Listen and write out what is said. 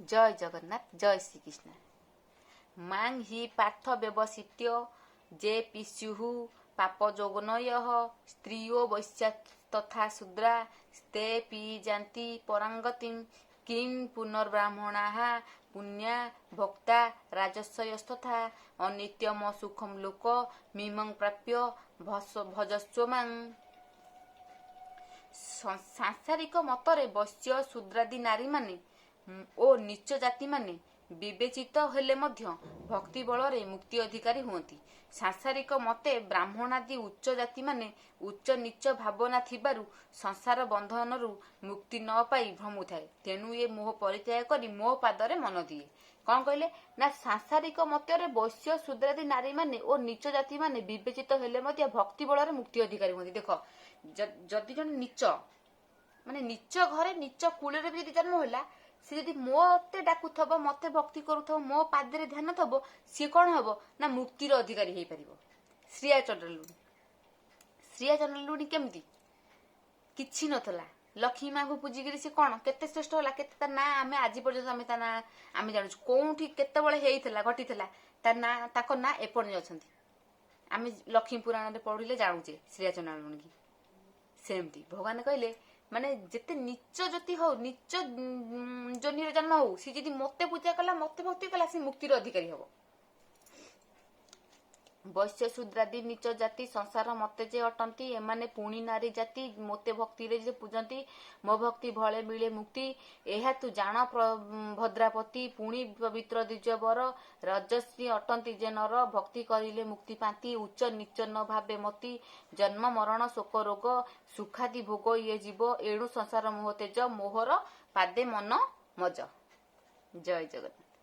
जय जगन्नाथ जय श्रीकृष्ण। मांग हि पार्थ व्यवसित्य जे पिस्यु पापजोगनय स्त्रियो वैश्या तथा शूद्रा स्ते पीजान्ति परांगतिं किं पुनर्ब्राह्मणाः पुण्या भक्ता राजस्वयस्तथा अनित्यम सुखम लोक मिमं प्राप्य भजस्व मां। सांसारिक मतरे वैश्य शूद्रादि नारी माने ओ नीच जाति माने विवेचित हेले मध्य भक्ति बଳରେ मुक्ति अधिकारी हुଅନ୍ତି। सांसारिक मते ब्राह्मणादि उच्च जाति माने उच्च नीच भावना थिबारु संसार बंधनरु मुक्ति न पाई भ्रमुଥାଏ। तेणु ए मोह परित्याग करी मो पादरे मन दिए। कौन कहले ना सांसारिक मतरे वैश्य शूद्रादि नारी माने ओ नीच जाति माने विवेचित हेले मध्य भक्ति बଳରେ मुक्ति अधिकारी हुଅନ୍ତି। देखो जदि जन नीच माने नीच घरे नीच कूଳରେ भी जन्म होला सी यदि मते डाकुथब मते भक्ति करूथब मो पादरे ध्यान थब सी कौन हब ना मुक्तिर अधिकारी हेई परिबो। श्रेया चंद्र लुणी केमती किछि नथला लक्ष्मी माँ को पूजिकी सी कौन केते श्रेष्ठ होला केते ता ना आमे आज पर्यंत आमे ता ना आमे जानछु कोठी केते बळे हेइथला घटिथला ता ना ताको ना एपर्यंत अछंती आमे लक्ष्मी पुराण रे पढिले जानूचे श्रेया चंद्र लुणी की सेमती भगवान कहले माने जेते नीच जति हो नीच जन्म जन्म हो सी यदि मते पूजा कला मते भक्ति कला सी मुक्तिर अधिकारी हबो। वैश्य शूद्रादि नीच जाति संसार मते जे अटंती एमाने पुणी नारी जाति मोते भक्ति रे जे पूजंती मो भक्ति भले मिले मुक्ति एहा तू जान भद्रापति पुणी पवित्र द्विजवर रजस्वी अटंती जे नर भक्ति करिले मुक्ति पाती उच्च नीच न भावे मती जन्म मरण शोक रोग सुखादि भोग ये जीव एणु संसार मोह तेज मोहर पादे मन मज। जय जगन्नाथ।